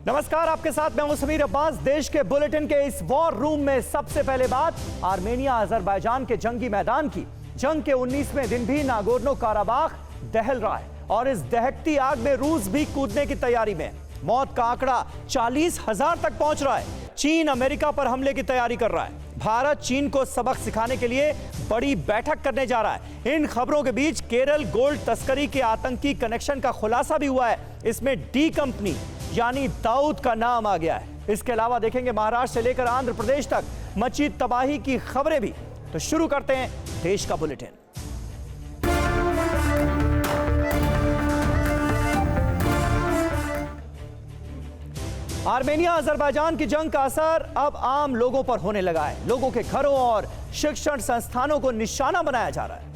नमस्कार, आपके साथ मैं हूं समीर अब्बास। देश के बुलेटिन के इस वॉर रूम में सबसे पहले बात आर्मेनिया अजरबैजान के जंगी मैदान की। जंग के 19वें दिन भी नागोर्नो काराबाख दहल रहा है और इस दहकती आग में रूस भी कूदने की तैयारी में। मौत का आंकड़ा 40,000 तक पहुंच रहा है। चीन अमेरिका पर हमले की तैयारी कर रहा है। भारत चीन को सबक सिखाने के लिए बड़ी बैठक करने जा रहा है। इन खबरों के बीच केरल गोल्ड तस्करी के आतंकी कनेक्शन का खुलासा भी हुआ है। इसमें डी कंपनी यानी दाऊद का नाम आ गया है। इसके अलावा देखेंगे महाराष्ट्र से लेकर आंध्र प्रदेश तक मची तबाही की खबरें भी। तो शुरू करते हैं देश का बुलेटिन। आर्मेनिया अजरबैजान की जंग का असर अब आम लोगों पर होने लगा है। लोगों के घरों और शिक्षण संस्थानों को निशाना बनाया जा रहा है।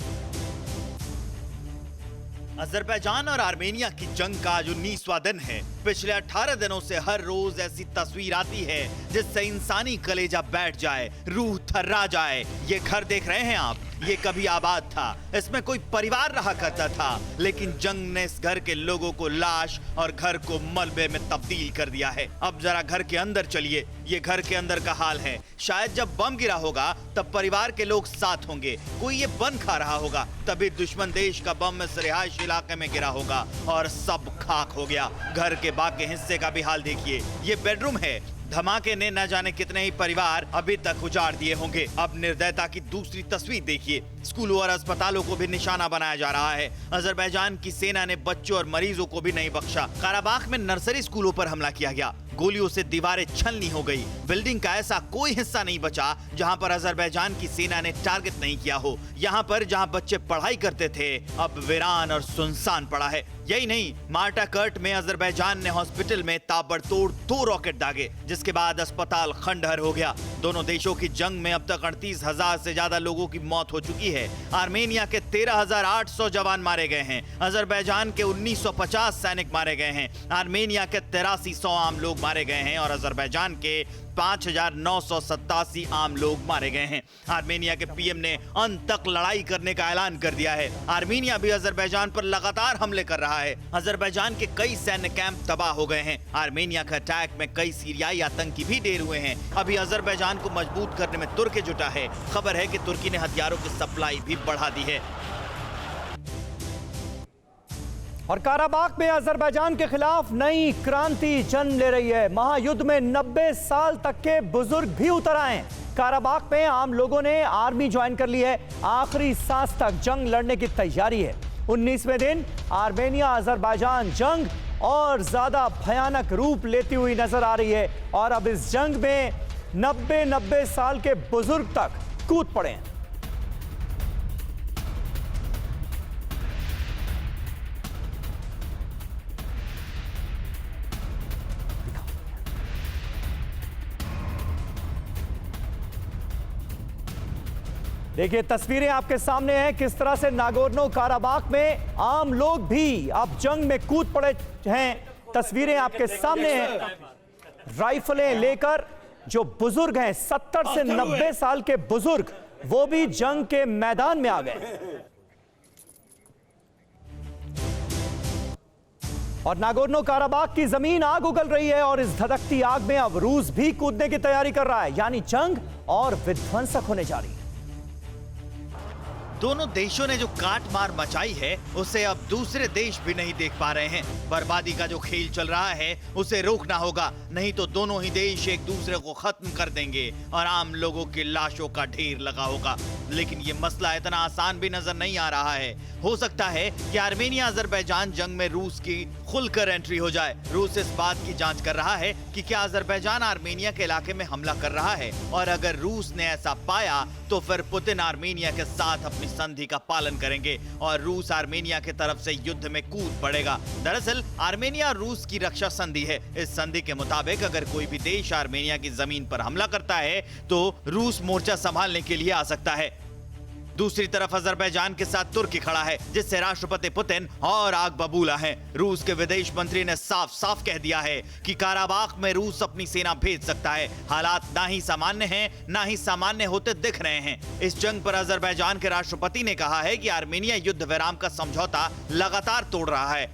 अजरबैजान और आर्मेनिया की जंग का आज 19वां दिन है। पिछले 18 दिनों से हर रोज ऐसी तस्वीर आती है जिससे इंसानी कलेजा बैठ जाए, रूह थर्रा जाए। ये घर देख रहे हैं आप, ये कभी आबाद था, इसमें कोई परिवार रहा करता था, लेकिन जंग ने इस घर के लोगों को लाश और घर को मलबे में तब्दील कर दिया है। अब जरा घर के अंदर चलिए, ये घर के अंदर का हाल है। शायद जब बम गिरा होगा तब परिवार के लोग साथ होंगे, कोई ये बन खा रहा होगा, तभी दुश्मन देश का बम इस रिहायशी इलाके में गिरा होगा और सब खाक हो गया। घर के बाकी हिस्से का भी हाल देखिए, ये बेडरूम है। धमाके ने न जाने कितने ही परिवार अभी तक उजाड़ दिए होंगे। अब निर्दयता की दूसरी तस्वीर देखिए, स्कूलों और अस्पतालों को भी निशाना बनाया जा रहा है। अजरबैजान की सेना ने बच्चों और मरीजों को भी नहीं बख्शा। काराबाख में नर्सरी स्कूलों पर हमला किया गया, गोलियों से दीवारें छलनी हो गई। बिल्डिंग का ऐसा कोई हिस्सा नहीं बचा जहां पर अजरबैजान की सेना ने टारगेट नहीं किया हो। यहां पर जहां बच्चे पढ़ाई करते थे अब वीरान और सुनसान पड़ा है। यही नहीं, मार्टा कर्ट में अजरबैजान ने हॉस्पिटल में ताबड़तोड़ 2 रॉकेट दागे, जिसके बाद अस्पताल खंडहर हो गया। दोनों देशों की जंग में अब तक 38,000 से ज्यादा लोगों की मौत हो चुकी है। आर्मेनिया के 13,800 जवान मारे गए हैं। अजरबैजान के 1950 सैनिक मारे गए हैं। आर्मेनिया के 8300 आम लोग मारे गए हैं और अजरबैजान के 5,987 आम लोग मारे गए हैं। आर्मेनिया के पीएम ने अंत तक लड़ाई करने का ऐलान कर दिया है। आर्मेनिया भी अजरबैजान पर लगातार हमले कर रहा है। अजरबैजान के कई सैन्य कैंप तबाह हो गए हैं। आर्मेनिया के अटैक में कई सीरियाई आतंकी भी ढेर हुए हैं। अभी अजरबैजान को मजबूत करने में तुर्की जुटा है। खबर है कि तुर्की ने हथियारों की सप्लाई भी बढ़ा दी है। और काराबाख में अजरबैजान के खिलाफ नई क्रांति जन्म ले रही है। महायुद्ध में 90 साल तक के बुजुर्ग भी उतर आए। काराबाख में आम लोगों ने आर्मी ज्वाइन कर ली है। आखिरी सांस तक जंग लड़ने की तैयारी है। 19वें दिन आर्मेनिया अजरबैजान जंग और ज्यादा भयानक रूप लेती हुई नजर आ रही है और अब इस जंग में 90 साल के बुजुर्ग तक कूद पड़े हैं। देखिए, तस्वीरें आपके सामने हैं किस तरह से नागोर्नो काराबाख में आम लोग भी अब जंग में कूद पड़े हैं। तस्वीरें आपके सामने हैं। राइफलें लेकर जो बुजुर्ग हैं, 70 से 90 साल के बुजुर्ग, वो भी जंग के मैदान में आ गए। और नागोर्नो काराबाख की जमीन आग उगल रही है और इस धधकती आग में अब रूस भी कूदने की तैयारी कर रहा है, यानी जंग और विध्वंसक होने जा रही है। दोनों देशों ने जो काट मार मचाई है उसे अब दूसरे देश भी नहीं देख पा रहे हैं। बर्बादी का जो खेल चल रहा है उसे रोकना होगा, नहीं तो दोनों ही देश एक दूसरे को खत्म कर देंगे और आम लोगों की लाशों का ढेर लगा होगा। लेकिन ये मसला इतना आसान भी नजर नहीं आ रहा है। हो सकता है कि आर्मेनिया अजरबैजान जंग में रूस की खुलकर एंट्री हो जाए। रूस इस बात की जांच कर रहा है कि क्या अजरबैजान आर्मेनिया के इलाके में हमला कर रहा है, और अगर रूस ने ऐसा पाया तो फिर पुतिन आर्मेनिया के साथ अपनी संधि का पालन करेंगे और रूस आर्मेनिया की तरफ से युद्ध में कूद पड़ेगा। दरअसल आर्मेनिया रूस की रक्षा संधि है। इस संधि के मुताबिक अगर कोई भी देश आर्मेनिया की जमीन पर हमला करता है तो रूस मोर्चा संभालने के लिए आ सकता है। दूसरी तरफ अजरबैजान के साथ तुर्की खड़ा है, जिससे राष्ट्रपति पुतिन और आग बबूला है। रूस के विदेश मंत्री ने साफ साफ कह दिया है कि काराबाख में रूस अपनी सेना भेज सकता है। हालात ना ही सामान्य हैं, ना ही सामान्य होते दिख रहे हैं। इस जंग पर अजरबैजान के राष्ट्रपति ने कहा है कि आर्मेनिया युद्ध विराम का समझौता लगातार तोड़ रहा है।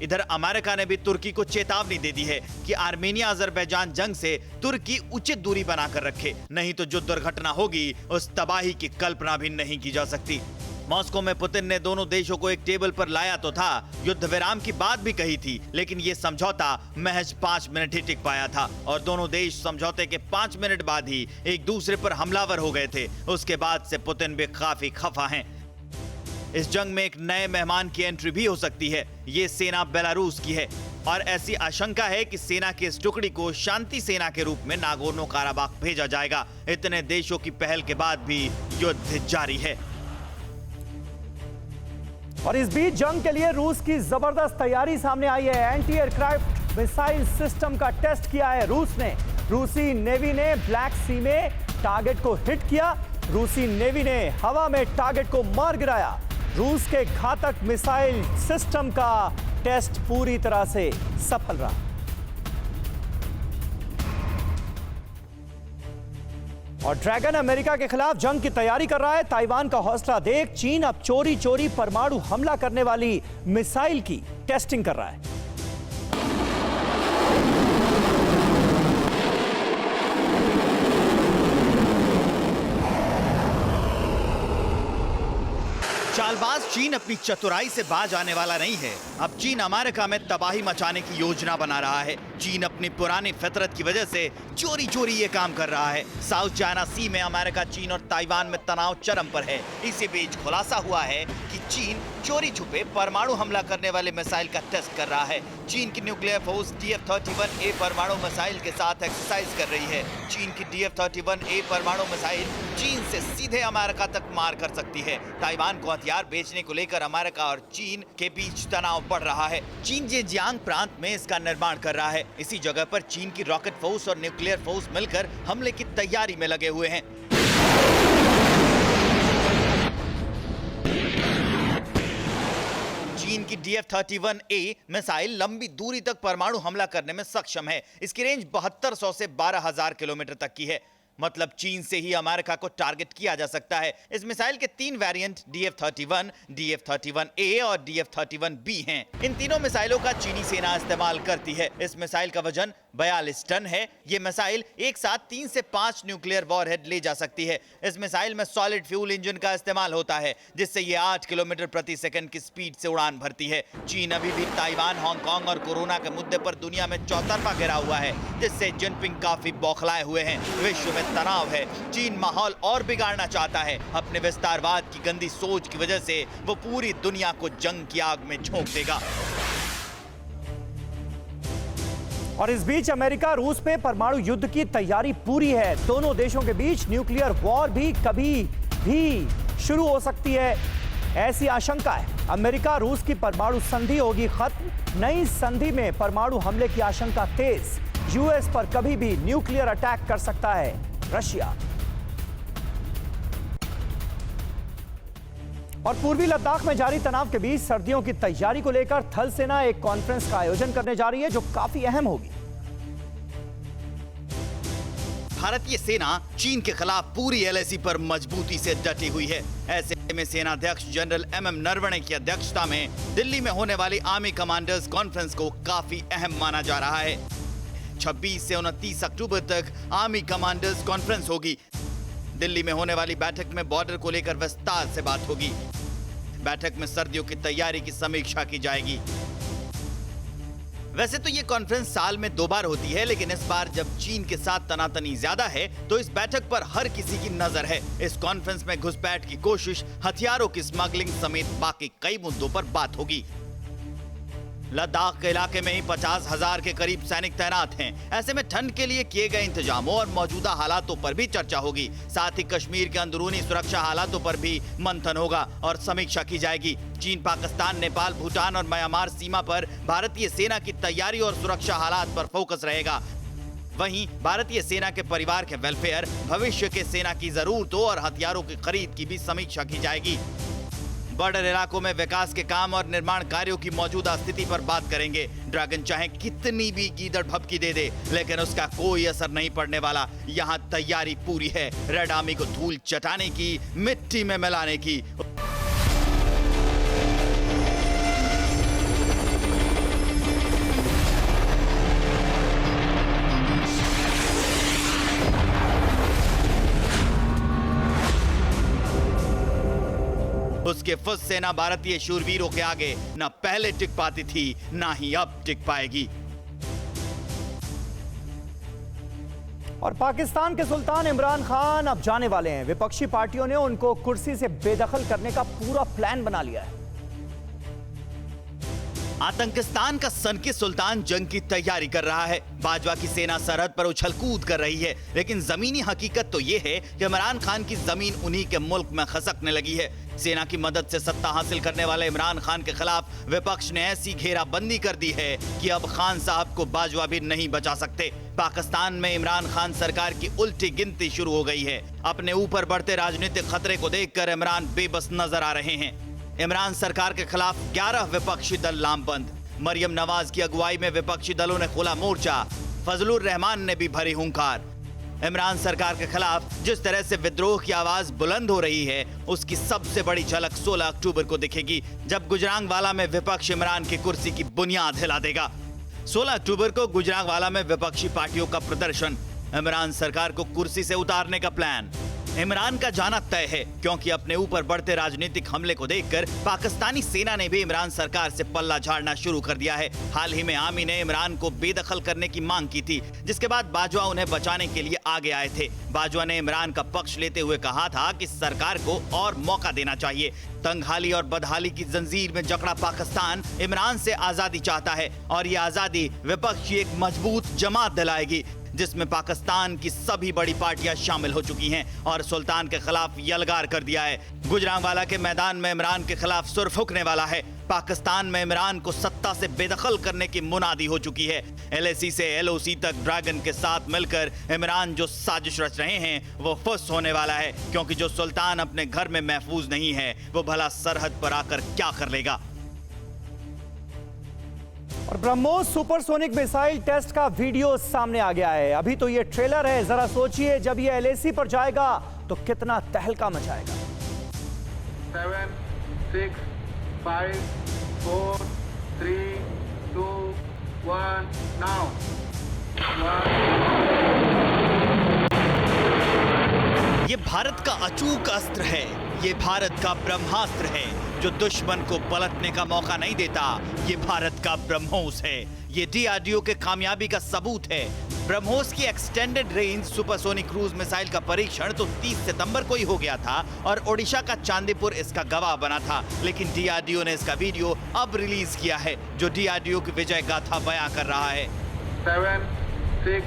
इधर अमेरिका ने भी तुर्की को चेतावनी दे दी है कि आर्मेनिया अजरबैजान जंग से तुर्की उचित दूरी बनाकर रखे, नहीं तो जो दुर्घटना होगी उस तबाही की कल्पना भी नहीं की जा सकती। मॉस्को में पुतिन ने दोनों देशों को एक टेबल पर लाया तो था, युद्ध विराम की बात भी कही थी, लेकिन ये समझौता महज 5 मिनट ही टिक पाया था और दोनों देश समझौते के 5 मिनट बाद ही एक दूसरे पर हमलावर हो गए थे। उसके बाद से पुतिन भी काफी खफा हैं। इस जंग में एक नए मेहमान की एंट्री भी हो सकती है। ये सेना बेलारूस की है और ऐसी आशंका है कि सेना की इस टुकड़ी को शांति सेना के रूप में नागोर्नो काराबाख भेजा जाएगा। इतने देशों की पहल के बाद भी युद्ध जारी है। और इस बीच जंग के लिए रूस की जबरदस्त तैयारी सामने आई है। एंटी एयरक्राफ्ट मिसाइल सिस्टम का टेस्ट किया है रूस ने। रूसी नेवी ने ब्लैक सी में टारगेट को हिट किया। रूसी नेवी ने हवा में टारगेट को मार गिराया। रूस के घातक मिसाइल सिस्टम का टेस्ट पूरी तरह से सफल रहा। और ड्रैगन अमेरिका के खिलाफ जंग की तैयारी कर रहा है। ताइवान का हौसला देख चीन अब चोरी चोरी परमाणु हमला करने वाली मिसाइल की टेस्टिंग कर रहा है। चालबाज चीन अपनी चतुराई से बाज आने वाला नहीं है। अब चीन अमेरिका में तबाही मचाने की योजना बना रहा है। चीन अपनी पुरानी फितरत की वजह से चोरी चोरी ये काम कर रहा है। साउथ चाइना सी में अमेरिका, चीन और ताइवान में तनाव चरम पर है। इसी बीच खुलासा हुआ है कि चीन चोरी छुपे परमाणु हमला करने वाले मिसाइल का टेस्ट कर रहा है। चीन की न्यूक्लियर फोर्स DF-31A परमाणु मिसाइल के साथ एक्सरसाइज कर रही है। चीन की DF-31A परमाणु मिसाइल चीन से सीधे अमेरिका तक मार कर सकती है। ताइवान को हथियार बेचने को लेकर अमेरिका और चीन के बीच तनाव बढ़ रहा है। चीन जेजियांग प्रांत में इसका निर्माण कर रहा है। इसी जगह पर चीन की रॉकेट फोर्स और न्यूक्लियर फोर्स मिलकर हमले की तैयारी में लगे हुए हैं। चीन की DF-31A मिसाइल लंबी दूरी तक परमाणु हमला करने में सक्षम है। इसकी रेंज 7200 से 12000 किलोमीटर तक की है। मतलब चीन से ही अमेरिका को टारगेट किया जा सकता है। इस मिसाइल के 3 वेरिएंट DF-31, DF-31A और DF-31B हैं। इन तीनों मिसाइलों का चीनी सेना इस्तेमाल करती है। इस मिसाइल का वजन 42 टन है। ये मिसाइल एक साथ 3 से 5 न्यूक्लियर वॉरहेड ले जा सकती है। इस मिसाइल में सॉलिड फ्यूल इंजन का इस्तेमाल होता है, जिससे ये 8 किलोमीटर प्रति सेकंड की स्पीड से उड़ान भरती है। चीन अभी भी ताइवान, हांगकांग और कोरोना के मुद्दे पर दुनिया में चौतरफा घिरा हुआ है, जिससे जिनपिंग काफी बौखलाए हुए हैं। विश्व में तनाव है। चीन माहौल और बिगाड़ना चाहता है। अपने विस्तारवाद की गंदी सोच की वजह से वो पूरी दुनिया को जंग की आग में झोंक देगा। और इस बीच अमेरिका रूस पे परमाणु युद्ध की तैयारी पूरी है। दोनों देशों के बीच न्यूक्लियर वॉर भी कभी भी शुरू हो सकती है, ऐसी आशंका है। अमेरिका रूस की परमाणु संधि होगी खत्म। नई संधि में परमाणु हमले की आशंका तेज। यूएस पर कभी भी न्यूक्लियर अटैक कर सकता है रशिया। और पूर्वी लद्दाख में जारी तनाव के बीच सर्दियों की तैयारी को लेकर थल सेना एक कॉन्फ्रेंस का आयोजन करने जा रही है, जो काफी अहम होगी। भारतीय सेना चीन के खिलाफ पूरी LAC पर मजबूती से डटी हुई है। ऐसे में सेनाध्यक्ष जनरल MM नरवणे की अध्यक्षता में दिल्ली में होने वाली आर्मी कमांडर्स कॉन्फ्रेंस को काफी अहम माना जा रहा है। 26 से 29 अक्टूबर तक आर्मी कमांडर्स कॉन्फ्रेंस होगी। दिल्ली में होने वाली बैठक में बॉर्डर को लेकर विस्तार से बात होगी। बैठक में सर्दियों की तैयारी की समीक्षा की जाएगी। वैसे तो ये कॉन्फ्रेंस साल में 2 बार होती है, लेकिन इस बार जब चीन के साथ तनातनी ज्यादा है तो इस बैठक पर हर किसी की नजर है। इस कॉन्फ्रेंस में घुसपैठ की कोशिश, हथियारों की स्मगलिंग समेत बाकी कई मुद्दों पर बात होगी। लद्दाख के इलाके में ही 50,000 के करीब सैनिक तैनात हैं। ऐसे में ठंड के लिए किए गए इंतजामों और मौजूदा हालातों पर भी चर्चा होगी। साथ ही कश्मीर के अंदरूनी सुरक्षा हालातों पर भी मंथन होगा और समीक्षा की जाएगी। चीन, पाकिस्तान, नेपाल, भूटान और म्यांमार सीमा पर भारतीय सेना की तैयारी और सुरक्षा हालात पर फोकस रहेगा। वहीं भारतीय सेना के परिवार के वेलफेयर, भविष्य के सेना की जरूरतों और हथियारों की खरीद की भी समीक्षा की जाएगी। बॉर्डर इलाकों में विकास के काम और निर्माण कार्यों की मौजूदा स्थिति पर बात करेंगे। ड्रैगन चाहे कितनी भी गीदड़ भभकी दे दे, लेकिन उसका कोई असर नहीं पड़ने वाला। यहाँ तैयारी पूरी है रेड आर्मी को धूल चटाने की, मिट्टी में मिलाने की। उसके फुस सेना भारतीय शूरवीरों के आगे न पहले टिक पाती थी, ना ही अब टिक पाएगी। और पाकिस्तान के सुल्तान इमरान खान अब जाने वाले हैं। विपक्षी पार्टियों ने उनको कुर्सी से बेदखल करने का पूरा प्लान बना लिया है। आतंकिस्तान का सनकी सुल्तान जंग की तैयारी कर रहा है। बाजवा की सेना सरहद पर उछल कूद कर रही है, लेकिन जमीनी हकीकत तो ये है कि इमरान खान की जमीन उन्हीं के मुल्क में खसकने लगी है। सेना की मदद से सत्ता हासिल करने वाले इमरान खान के खिलाफ विपक्ष ने ऐसी घेराबंदी कर दी है कि अब खान साहब को बाजवा भी नहीं बचा सकते। पाकिस्तान में इमरान खान सरकार की उल्टी गिनती शुरू हो गई है। अपने ऊपर बढ़ते राजनीतिक खतरे को देखकर इमरान बेबस नजर आ रहे हैं। इमरान सरकार के खिलाफ 11 विपक्षी दल लामबंद। मरियम नवाज की अगुवाई में विपक्षी दलों ने खोला मोर्चा। फजलुर रहमान ने भी भरी हुंकार। इमरान सरकार के खिलाफ जिस तरह से विद्रोह की आवाज बुलंद हो रही है, उसकी सबसे बड़ी झलक 16 अक्टूबर को दिखेगी, जब गुजरांगवाला में विपक्ष इमरान की कुर्सी की बुनियाद हिला देगा। 16 अक्टूबर को गुजरांगवाला में विपक्षी पार्टियों का प्रदर्शन, इमरान सरकार को कुर्सी से उतारने का प्लान। इमरान का जाना तय है, क्योंकि अपने ऊपर बढ़ते राजनीतिक हमले को देखकर पाकिस्तानी सेना ने भी इमरान सरकार से पल्ला झाड़ना शुरू कर दिया है। हाल ही में आमी ने इमरान को बेदखल करने की मांग की थी, जिसके बाद बाजवा उन्हें बचाने के लिए आगे आए थे। बाजवा ने इमरान का पक्ष लेते हुए कहा था कि सरकार को और मौका देना चाहिए। तंगहाली और बदहाली की जंजीर में जकड़ा पाकिस्तान इमरान से आजादी चाहता है, और ये आजादी विपक्ष की एक मजबूत जमात दिलाएगी, जिसमें पाकिस्तान की सभी बड़ी पार्टियां शामिल हो चुकी हैं और सुल्तान के खिलाफ यलगार कर दिया है। गुजरांवाला के मैदान में इमरान के खिलाफ सुर फूंकने वाला है। पाकिस्तान में इमरान को सत्ता से बेदखल करने की मुनादी हो चुकी है। LAC से LOC तक ड्रैगन के साथ मिलकर इमरान जो साजिश रच रहे हैं, वो फुस होने वाला है, क्योंकि जो सुल्तान अपने घर में महफूज नहीं है, वो भला सरहद पर आकर क्या कर लेगा। और ब्रह्मोस सुपरसोनिक मिसाइल टेस्ट का वीडियो सामने आ गया है। अभी तो ये ट्रेलर है, जरा सोचिए जब ये LAC पर जाएगा तो कितना तहलका मचाएगा। 7, 6, 5, 4, 3, 2, 1, now. 1. ये भारत का अचूक अस्त्र है, ये भारत का ब्रह्मास्त्र है, जो दुश्मन को पलटने का मौका नहीं देता। ये भारत का ब्रह्मोस है, ये DRDO के कामयाबी का सबूत है। ब्रह्मोस की extended range supersonic cruise missile का परीक्षण तो 30 सितंबर को ही हो गया था, और ओडिशा का चांदीपुर इसका गवाह बना था। लेकिन DRDO ने इसका वीडियो अब रिलीज किया है, जो DRDO की विजय गाथा बयां कर रहा है। 7, 6,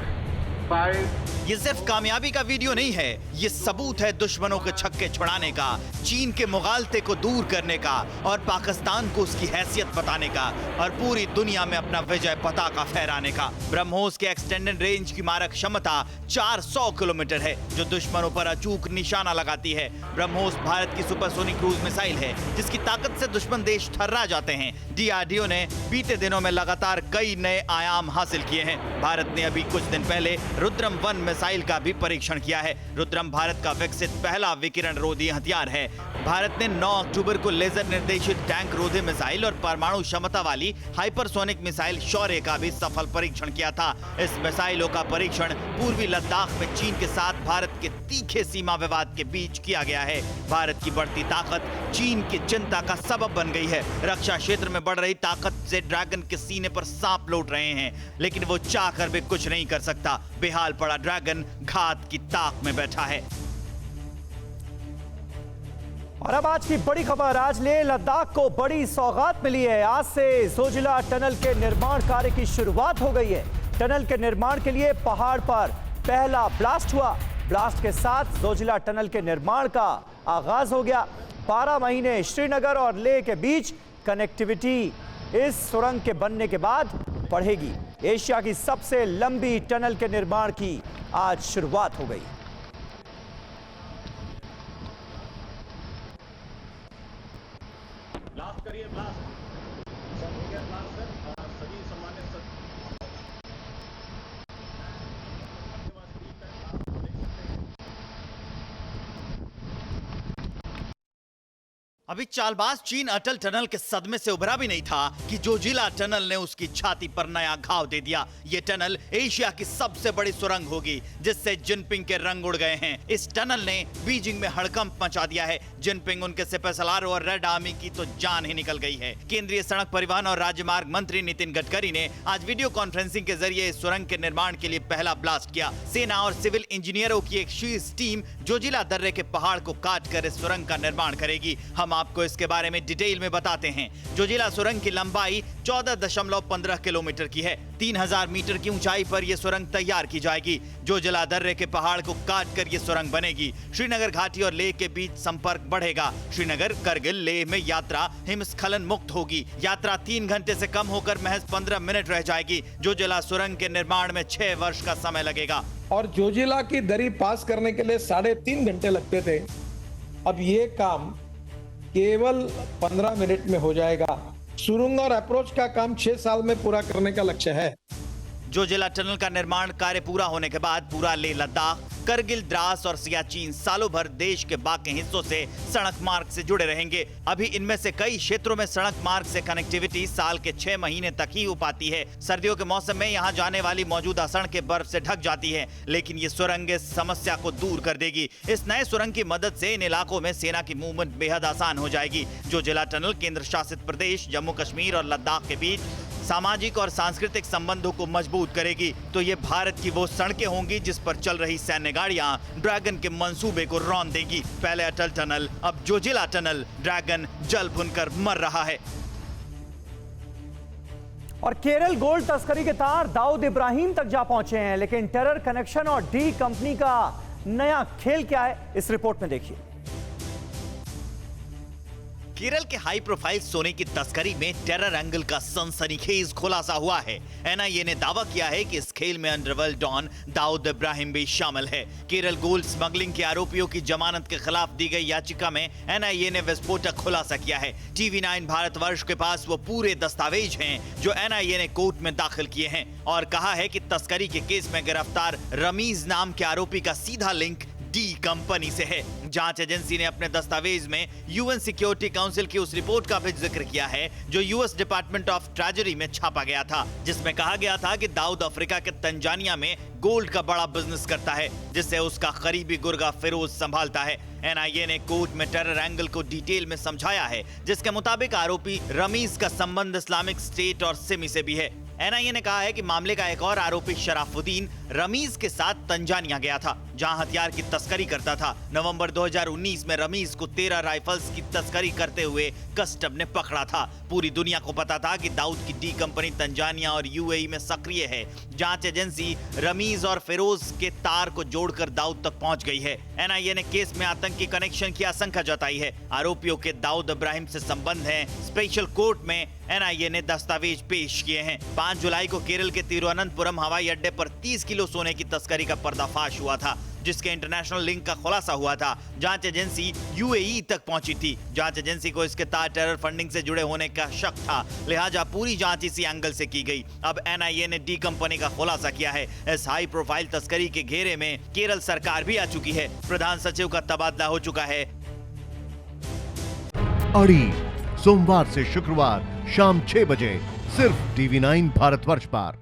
5. ये सिर्फ कामयाबी का वीडियो नहीं है, ये सबूत है दुश्मनों के छक्के छुड़ाने का, चीन के मुगालते को दूर करने का, और पाकिस्तान को उसकी हैसियत बताने का, और पूरी दुनिया में अपना विजय पताका फहराने का। ब्रह्मोस के एक्सटेंडेड रेंज की मारक क्षमता 400 किलोमीटर है, जो दुश्मनों पर अचूक निशाना लगाती है। ब्रह्मोस भारत की सुपरसोनिक क्रूज मिसाइल है, जिसकी ताकत से दुश्मन देश थर्रा जाते हैं। DRDO ने बीते दिनों में लगातार कई नए आयाम हासिल किए हैं। भारत ने अभी कुछ दिन पहले रुद्रम 1 मिसाइल का भी परीक्षण किया है। रुद्रम भारत का विकसित पहला विकिरण रोधी हथियार है। भारत ने 9 अक्टूबर को लेजर निर्देशित टैंक रोधी मिसाइल और परमाणु क्षमता वाली हाइपरसोनिक मिसाइल शौर्य का भी सफल परीक्षण किया था। इस मिसाइलों का परीक्षण पूर्वी लद्दाख में चीन के साथ भारत के तीखे सीमा विवाद के बीच किया गया है। भारत की बढ़ती ताकत चीन की चिंता का सबब बन गई है। रक्षा क्षेत्र में बढ़ रही ताकत से ड्रैगन के सीने पर सांप लौट रहे हैं, लेकिन वो चाह कर भी कुछ नहीं कर सकता। बेहाल पड़ा ड्रैगन घात की ताक में बैठा है। और अब आज की बड़ी खबर, आज लेह लद्दाख को बड़ी सौगात मिली है। आज से जोजिला टनल के निर्माण कार्य की शुरुआत हो गई है। टनल के निर्माण के लिए पहाड़ पर पहला ब्लास्ट हुआ। ब्लास्ट के साथ जोजिला टनल के निर्माण का आगाज हो गया। 12 महीने श्रीनगर और लेह के बीच कनेक्टिविटी इस सुरंग के बनने के बाद बढ़ेगी। एशिया की सबसे लंबी टनल के निर्माण की आज शुरुआत हो गई। ब्लास्ट करिए, ब्लास्ट सर हो गया ब्लास्ट सर। सभी सम्मानित सर अभी चालबाज चीन अटल टनल के सदमे से उभरा भी नहीं था कि जोजिला टनल ने उसकी छाती पर नया घाव दे दिया। ये टनल एशिया की सबसे बड़ी सुरंग होगी, जिससे जिनपिंग के रंग उड़ गए हैं। इस टनल ने बीजिंग में हड़कंप मचा दिया है। जिनपिंग, उनके सिपहसालार और रेड आर्मी की तो जान ही निकल गई है। केंद्रीय सड़क परिवहन और राजमार्ग मंत्री नितिन गडकरी ने आज वीडियो कॉन्फ्रेंसिंग के जरिए इस सुरंग के निर्माण के लिए पहला ब्लास्ट किया। सेना और सिविल इंजीनियरों की एक शीर्ष टीम जोजिला दर्रे के पहाड़ को काट कर इस सुरंग का निर्माण करेगी। हम आपको इसके बारे में डिटेल में बताते हैं। जोजिला सुरंग की लंबाई 14.15 किलोमीटर की है। 3000 मीटर की ऊंचाई पर यह सुरंग तैयार की जाएगी। जोजिला दर्रे के पहाड़ को काट कर यह सुरंग बनेगी। श्रीनगर घाटी और लेह के बीच संपर्क बढ़ेगा। श्रीनगर, करगिल, लेह में यात्रा हिमस्खलन मुक्त होगी। यात्रा 3 घंटे से कम होकर महज 15 मिनट रह जाएगी। जोजिला सुरंग के निर्माण में 6 वर्ष का समय लगेगा। और जोजिला की दरी पास करने के लिए 3.5 घंटे लगते थे। अब ये काम केवल 15 मिनट में हो जाएगा। सुरंग और अप्रोच का काम 6 साल में पूरा करने का लक्ष्य है। जोजिला टनल का निर्माण कार्य पूरा होने के बाद पूरा लेह लद्दाख, करगिल, द्रास और सियाचिन सालों भर देश के बाकी हिस्सों से सड़क मार्ग से जुड़े रहेंगे। अभी इनमें से कई क्षेत्रों में सड़क मार्ग से कनेक्टिविटी साल के 6 महीने तक ही हो पाती है। सर्दियों के मौसम में यहाँ जाने वाली मौजूदा सड़कें बर्फ से ढक जाती है, लेकिन ये सुरंग इस समस्या को दूर कर देगी। इस नए सुरंग की मदद से इन इलाकों में सेना की मूवमेंट बेहद आसान हो जाएगी। जोजिला टनल केंद्र शासित प्रदेश जम्मू कश्मीर और लद्दाख के बीच सामाजिक और सांस्कृतिक संबंधों को मजबूत करेगी। तो ये भारत की वो सड़कें होंगी जिस पर चल रही सैन्य गाड़ियां ड्रैगन के मंसूबे को रौंद देगी। पहले अटल टनल, अब जोजिला टनल। ड्रैगन जल भुनकर मर रहा है। और केरल गोल्ड तस्करी के तार दाऊद इब्राहिम तक जा पहुंचे हैं, लेकिन टेरर कनेक्शन और डी कंपनी का नया खेल क्या है, इस रिपोर्ट में देखिए। केरल के हाई प्रोफाइल सोने की तस्करी में टेरर एंगल का सनसनीखेज खुलासा हुआ है। एनआईए ने दावा किया है कि इस खेल में अंडरवर्ल्ड डॉन दाऊद इब्राहिम भी शामिल है। केरल गोल्ड स्मगलिंग के आरोपियों की जमानत के खिलाफ दी गई याचिका में एनआईए ने विस्फोटक खुलासा किया है। टीवी9 भारतवर्ष के पास वो पूरे दस्तावेज हैं जो एनआईए ने कोर्ट में दाखिल किए हैं और कहा है कि तस्करी के केस में गिरफ्तार रमीज नाम के आरोपी का सीधा लिंक डी कंपनी से है। जांच एजेंसी ने अपने दस्तावेज में यूएन सिक्योरिटी काउंसिल की उस रिपोर्ट का भी जिक्र किया है जो यूएस डिपार्टमेंट ऑफ ट्रेजरी में छापा गया था, जिसमें कहा गया था कि दाऊद अफ्रीका के तंजानिया में गोल्ड का बड़ा बिजनेस करता है, जिससे उसका करीबी गुर्गा फिरोज संभालता है। एनआईए ने कोर्ट में टेरर एंगल को डिटेल में समझाया है, जिसके मुताबिक आरोपी रमीज का संबंध इस्लामिक स्टेट और सिमी से भी है। एनआईए ने कहा है कि मामले का एक और आरोपी शराफुद्दीन रमीज के साथ तंजानिया गया था, जहां हथियार की तस्करी करता था। नवंबर 2019 में रमीज को 13 राइफल्स की तस्करी करते हुए कस्टम ने पकड़ा था। पूरी दुनिया को पता था कि दाऊद की डी कंपनी तंजानिया और यूएई में सक्रिय है। जांच एजेंसी रमीज और फिरोज के तार को जोड़कर दाऊद तक पहुंच गई है। एनआईए ने केस में आतंकी कनेक्शन की आशंका जताई है। आरोपियों के दाऊद इब्राहिम से संबंध है। स्पेशल कोर्ट में एनआईए ने दस्तावेज पेश किए हैं। 5 जुलाई को केरल के तिरुवनंतपुरम हवाई अड्डे पर 30 किलो सोने की तस्करी का पर्दाफाश हुआ था, जिसके इंटरनेशनल लिंक का खुलासा हुआ था। जांच एजेंसी यूएई तक पहुंची थी। जांच एजेंसी को इसके तार टेरर फंडिंग से जुड़े होने का शक था, लिहाजा पूरी जांच इसी एंगल से की गई। अब एनआईए ने डी कंपनी का खुलासा किया है। इस हाई प्रोफाइल तस्करी के घेरे में केरल सरकार भी आ चुकी है। प्रधान सचिव का तबादला हो चुका है। अड़ी सोमवार से शुक्रवार शाम 6 बजे सिर्फ टीवी9 भारतवर्ष पर।